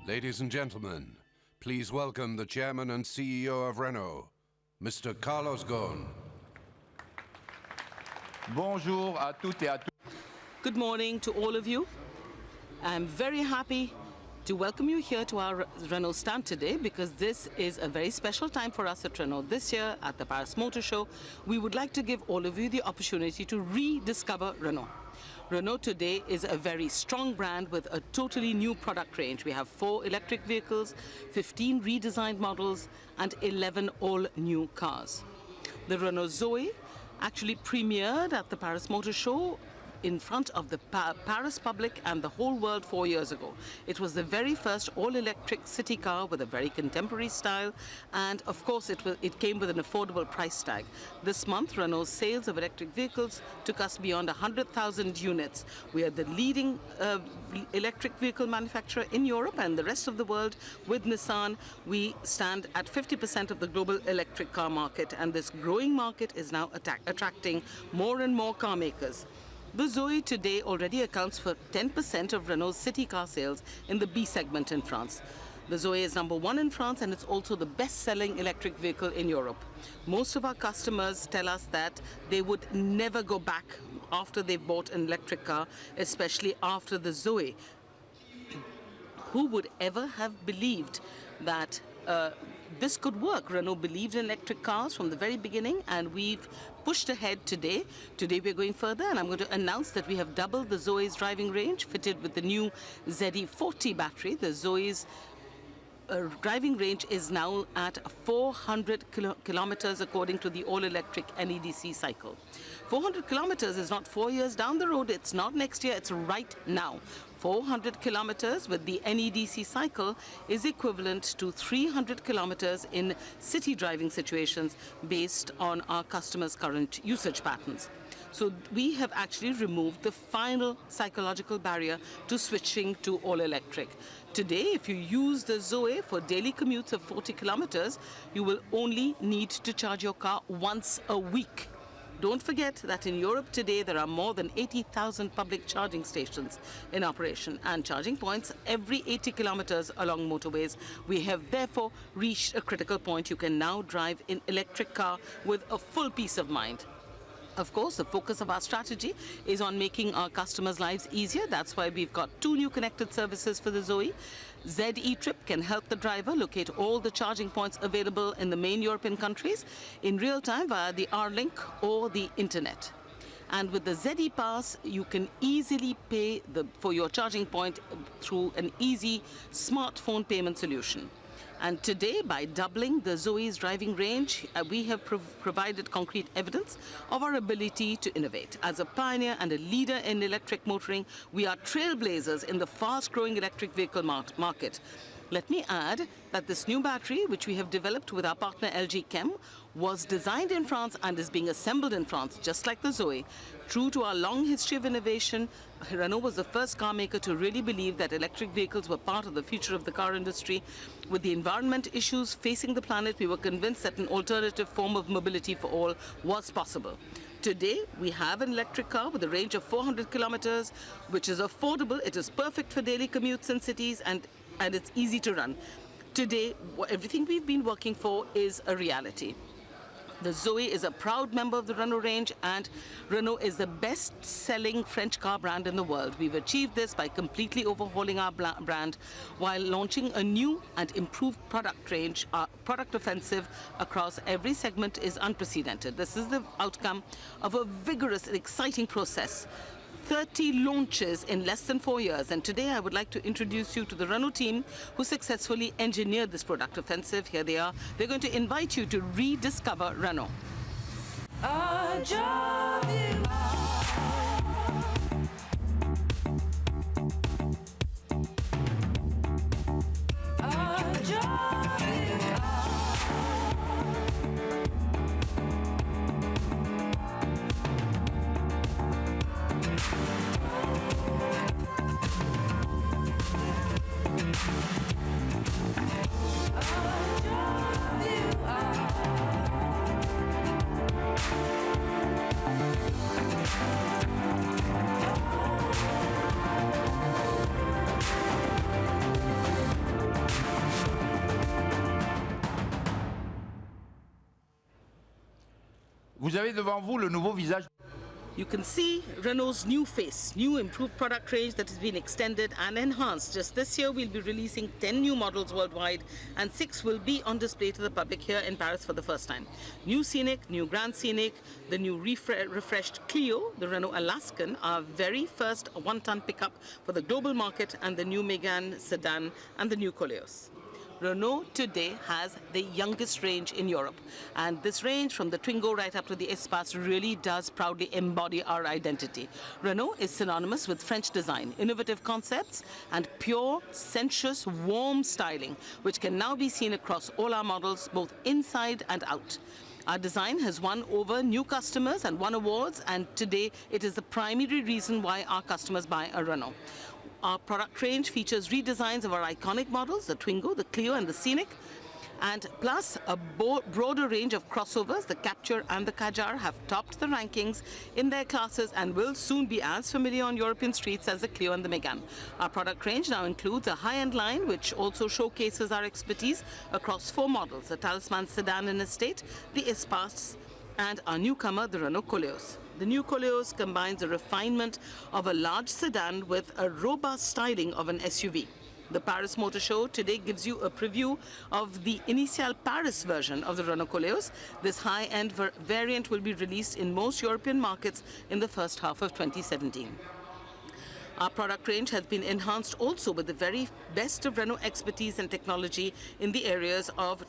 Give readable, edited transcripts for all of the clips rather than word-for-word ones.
Ladies and gentlemen, please welcome the Chairman and CEO of Renault, Mr. Carlos Ghosn. Bonjour à toutes et à tous. Good morning to all of you. I'm very happy to welcome you here to our Renault stand today because this is a very special time for us at Renault. This year at the Paris Motor Show, we would like to give all of you the opportunity to rediscover Renault. Renault today is a very strong brand with a totally new product range. We have 4 electric vehicles, 15 redesigned models, and 11 all-new cars. The Renault Zoe actually premiered at the Paris Motor Show in front of the Paris public and the whole world 4 years ago. It was the very first all-electric city car with a very contemporary style, and of course it came with an affordable price tag. This month, Renault's sales of electric vehicles took us beyond 100,000 units. We are the leading electric vehicle manufacturer in Europe and the rest of the world. With Nissan, we stand at 50% of the global electric car market, and this growing market is now attracting more and more car makers. The Zoe today already accounts for 10% of Renault's city car sales in the B segment in France. The Zoe is #1 in France, and it's also the best-selling electric vehicle in Europe. Most of our customers tell us that they would never go back after they've bought an electric car, especially after the Zoe. Who would ever have believed that this could work? Renault believed in electric cars from the very beginning, and we've pushed ahead today. Today we're going further, and I'm going to announce that we have doubled the Zoe's driving range fitted with the new ZE40 battery. The Zoe's driving range is now at 400 kilometers according to the all-electric NEDC cycle. 400 kilometers is not 4 years down the road, it's not next year, it's right now. 400 kilometers with the NEDC cycle is equivalent to 300 kilometers in city driving situations based on our customers' current usage patterns. So we have actually removed the final psychological barrier to switching to all-electric. Today, if you use the Zoe for daily commutes of 40 kilometers, you will only need to charge your car once a week. Don't forget that in Europe today, there are more than 80,000 public charging stations in operation and charging points every 80 kilometers along motorways. We have therefore reached a critical point. You can now drive an electric car with a full peace of mind. Of course, the focus of our strategy is on making our customers' lives easier. That's why we've got 2 new connected services for the Zoe. ZE Trip can help the driver locate all the charging points available in the main European countries in real time via the R-Link or the internet. And with the ZE Pass, you can easily pay for your charging point through an easy smartphone payment solution. And today, by doubling the Zoe's driving range, we have provided concrete evidence of our ability to innovate. As a pioneer and a leader in electric motoring, we are trailblazers in the fast-growing electric vehicle market. Let me add that this new battery, which we have developed with our partner LG Chem, was designed in France and is being assembled in France, just like the Zoe. True to our long history of innovation, Renault was the first car maker to really believe that electric vehicles were part of the future of the car industry. With the environment issues facing the planet, we were convinced that an alternative form of mobility for all was possible. Today, we have an electric car with a range of 400 kilometers, which is affordable. It is perfect for daily commutes in cities, and it's easy to run. Today, everything we've been working for is a reality. The Zoe is a proud member of the Renault range, and Renault is the best-selling French car brand in the world. We've achieved this by completely overhauling our brand while launching a new and improved product range. Our product offensive across every segment is unprecedented. This is the outcome of a vigorous and exciting process. 30 launches in less than 4 years, and today I would like to introduce you to the Renault team who successfully engineered this product offensive. Here they are. They're going to invite you to rediscover Renault. Vous avez devant vous le nouveau visage. You can see Renault's new face, new improved product range that has been extended and enhanced. Just this year, we'll be releasing 10 new models worldwide, and 6 will be on display to the public here in Paris for the first time. New Scenic, new Grand Scenic, the new refreshed Clio, the Renault Alaskan, our very first one-ton pickup for the global market, and the new Megane sedan and the new Koleos. Renault today has the youngest range in Europe, and this range from the Twingo right up to the Espace really does proudly embody our identity. Renault is synonymous with French design, innovative concepts, and pure, sensuous, warm styling, which can now be seen across all our models, both inside and out. Our design has won over new customers and won awards, and today it is the primary reason why our customers buy a Renault. Our product range features redesigns of our iconic models, the Twingo, the Clio, and the Scenic, and plus a broader range of crossovers. The Capture and the Kadjar have topped the rankings in their classes and will soon be as familiar on European streets as the Clio and the Megane. Our product range now includes a high-end line, which also showcases our expertise across 4 models: the Talisman sedan in estate, the Espace, and our newcomer, the Renault Koleos. The new Koleos combines the refinement of a large sedan with a robust styling of an SUV. The Paris Motor Show today gives you a preview of the initial Paris version of the Renault Koleos. This high-end variant will be released in most European markets in the first half of 2017. Our product range has been enhanced also with the very best of Renault expertise and technology in the areas of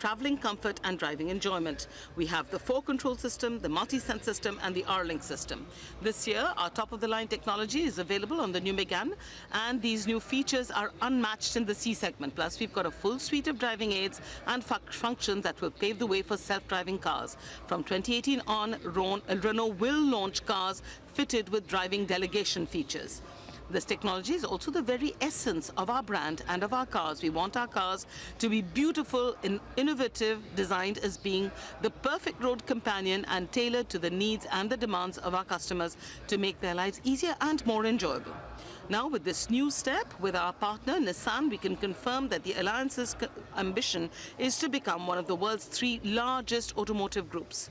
traveling comfort and driving enjoyment. We have the 4-control system, the multi-sense system, and the R-Link system. This year, our top-of-the-line technology is available on the new Megane, and these new features are unmatched in the C segment. Plus, we've got a full suite of driving aids and functions that will pave the way for self-driving cars. From 2018 on, Renault will launch cars fitted with driving delegation features. This technology is also the very essence of our brand and of our cars. We want our cars to be beautiful and innovative, designed as being the perfect road companion and tailored to the needs and the demands of our customers to make their lives easier and more enjoyable. Now, with this new step with our partner Nissan, we can confirm that the Alliance's ambition is to become one of the world's 3 largest automotive groups.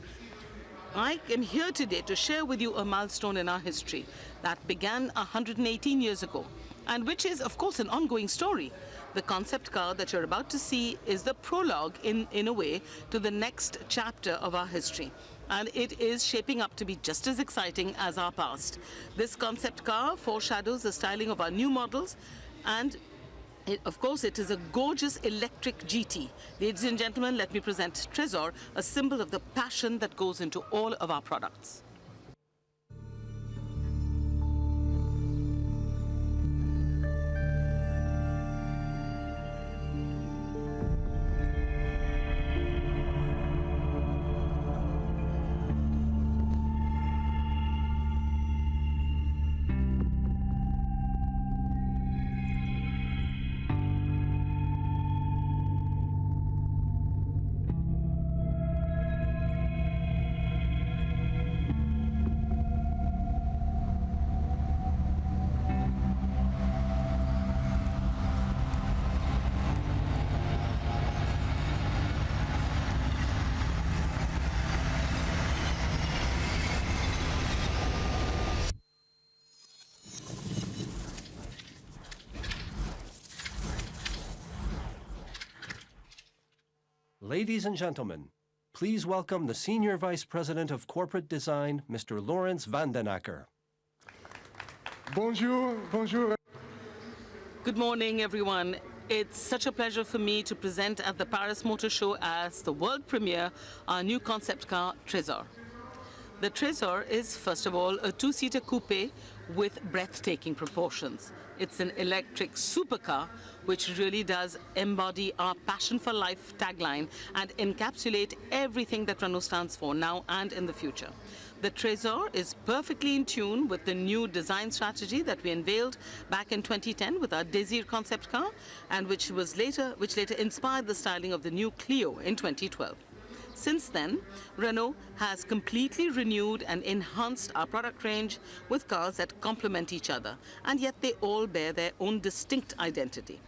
I am here today to share with you a milestone in our history that began 118 years ago, and which is, of course, an ongoing story. The concept car that you're about to see is the prologue, in a way, to the next chapter of our history. And it is shaping up to be just as exciting as our past. This concept car foreshadows the styling of our new models, and of course, it is a gorgeous electric GT. Ladies and gentlemen, let me present Trésor, a symbol of the passion that goes into all of our products. Ladies and gentlemen, please welcome the Senior Vice President of Corporate Design, Mr. Lawrence van den Acker. Bonjour, bonjour. Good morning, everyone. It's such a pleasure for me to present at the Paris Motor Show as the world premiere our new concept car, Trésor. The Trésor is, first of all, a 2-seater coupe with breathtaking proportions. It's an electric supercar which really does embody our passion for life tagline and encapsulate everything that Renault stands for now and in the future. The Trésor is perfectly in tune with the new design strategy that we unveiled back in 2010 with our Désir concept car, and which later inspired the styling of the new Clio in 2012. Since then, Renault has completely renewed and enhanced our product range with cars that complement each other, and yet they all bear their own distinct identity.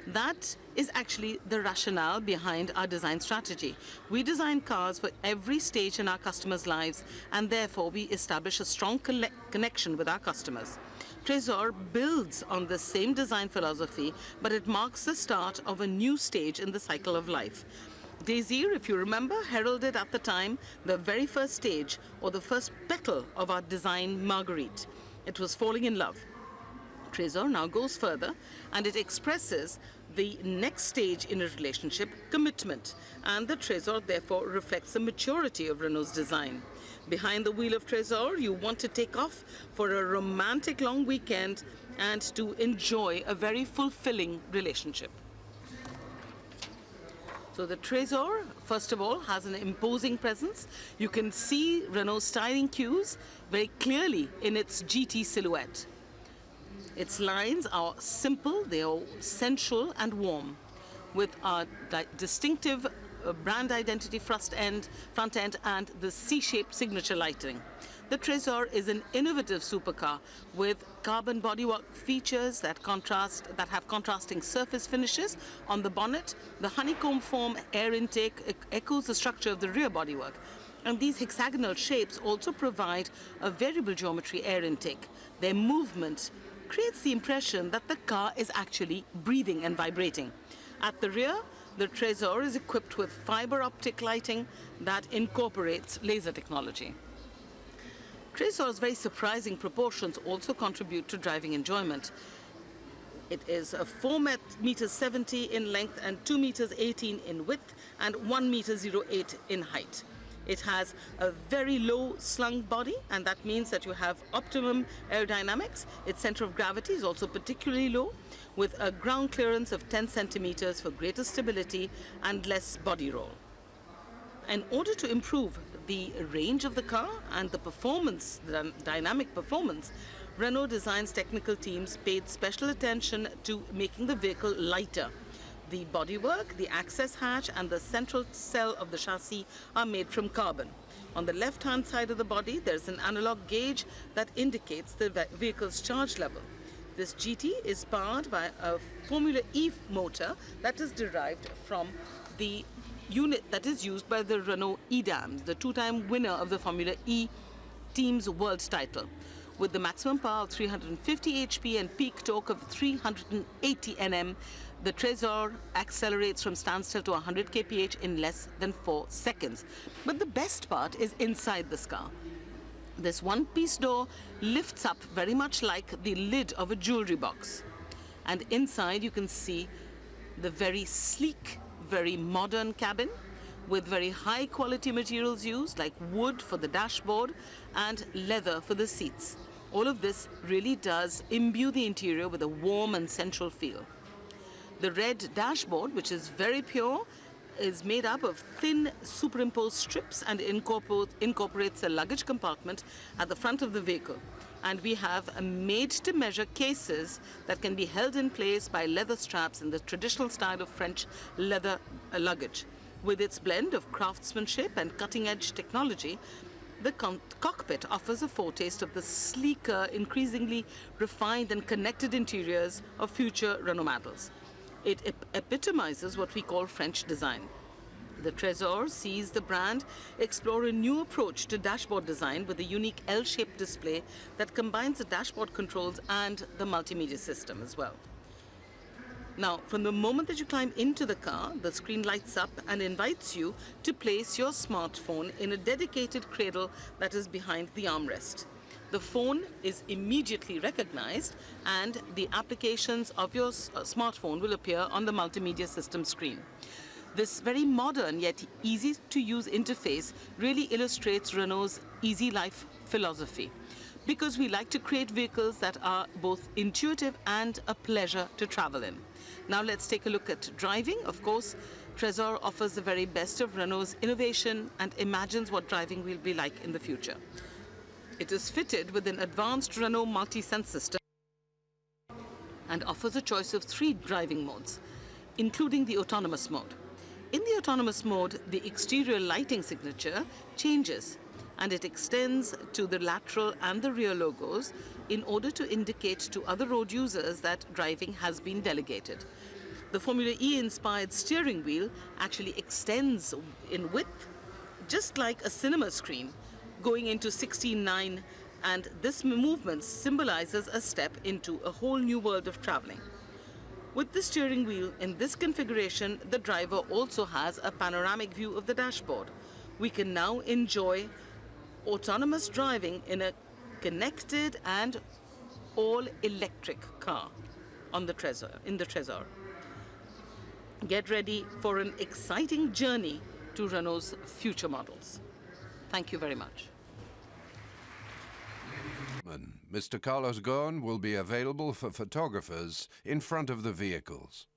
That is actually the rationale behind our design strategy. We design cars for every stage in our customers' lives, and therefore we establish a strong connection with our customers. Trésor builds on the same design philosophy, but it marks the start of a new stage in the cycle of life. Désir, if you remember, heralded at the time the very first stage or the first petal of our design Marguerite. It was falling in love. Trésor now goes further and it expresses the next stage in a relationship, commitment. And the Trésor therefore reflects the maturity of Renault's design. Behind the wheel of Trésor, you want to take off for a romantic long weekend and to enjoy a very fulfilling relationship. So the Trésor, first of all, has an imposing presence. You can see Renault's styling cues very clearly in its GT silhouette. Its lines are simple, they are sensual and warm, with a distinctive brand identity front end and the C-shaped signature lighting. The Trésor is an innovative supercar with carbon bodywork features that have contrasting surface finishes on the bonnet. The honeycomb form air intake echoes the structure of the rear bodywork. And these hexagonal shapes also provide a variable geometry air intake. Their movement creates the impression that the car is actually breathing and vibrating. At the rear, the Trésor is equipped with fiber optic lighting that incorporates laser technology. Trésor's very surprising proportions also contribute to driving enjoyment. It is 4 meters 70 in length and 2 meters 18 in width and 1 meter 08 in height. It has a very low slung body, and that means that you have optimum aerodynamics. Its center of gravity is also particularly low, with a ground clearance of 10 centimeters for greater stability and less body roll. In order to improve the range of the car and the performance, the dynamic performance, Renault Design's technical teams paid special attention to making the vehicle lighter. The bodywork, the access hatch, and the central cell of the chassis are made from carbon. On the left-hand side of the body, there's an analog gauge that indicates the vehicle's charge level. This GT is powered by a Formula E motor that is derived from the unit that is used by the Renault EDAMS, the two-time winner of the Formula E team's world title. With the maximum power of 350 HP and peak torque of 380 Nm, the Trésor accelerates from standstill to 100 kph in less than 4 seconds. But the best part is inside this car. This one-piece door lifts up very much like the lid of a jewelry box. And inside you can see the very sleek, very modern cabin with very high quality materials used like wood for the dashboard and leather for the seats. All of this really does imbue the interior with a warm and sensual feel. The red dashboard, which is very pure, is made up of thin superimposed strips and incorporates a luggage compartment at the front of the vehicle. And we have made-to-measure cases that can be held in place by leather straps in the traditional style of French leather luggage. With its blend of craftsmanship and cutting-edge technology, the cockpit offers a foretaste of the sleeker, increasingly refined and connected interiors of future Renault models. It epitomizes what we call French design. The Trésor sees the brand explore a new approach to dashboard design with a unique L-shaped display that combines the dashboard controls and the multimedia system as well. Now, from the moment that you climb into the car, the screen lights up and invites you to place your smartphone in a dedicated cradle that is behind the armrest. The phone is immediately recognized and the applications of your smartphone will appear on the multimedia system screen. This very modern yet easy to use interface really illustrates Renault's easy life philosophy, because we like to create vehicles that are both intuitive and a pleasure to travel in. Now let's take a look at driving. Of course, Trésor offers the very best of Renault's innovation and imagines what driving will be like in the future. It is fitted with an advanced Renault multi-sense system and offers a choice of 3 driving modes, including the autonomous mode. In the autonomous mode, the exterior lighting signature changes and it extends to the lateral and the rear logos in order to indicate to other road users that driving has been delegated. The Formula E-inspired steering wheel actually extends in width, just like a cinema screen, going into 16:9, and this movement symbolizes a step into a whole new world of traveling. With the steering wheel in this configuration, the driver also has a panoramic view of the dashboard. We can now enjoy autonomous driving in a connected and all-electric car in the Trésor. Get ready for an exciting journey to Renault's future models. Thank you very much. Mr. Carlos Ghosn will be available for photographers in front of the vehicles.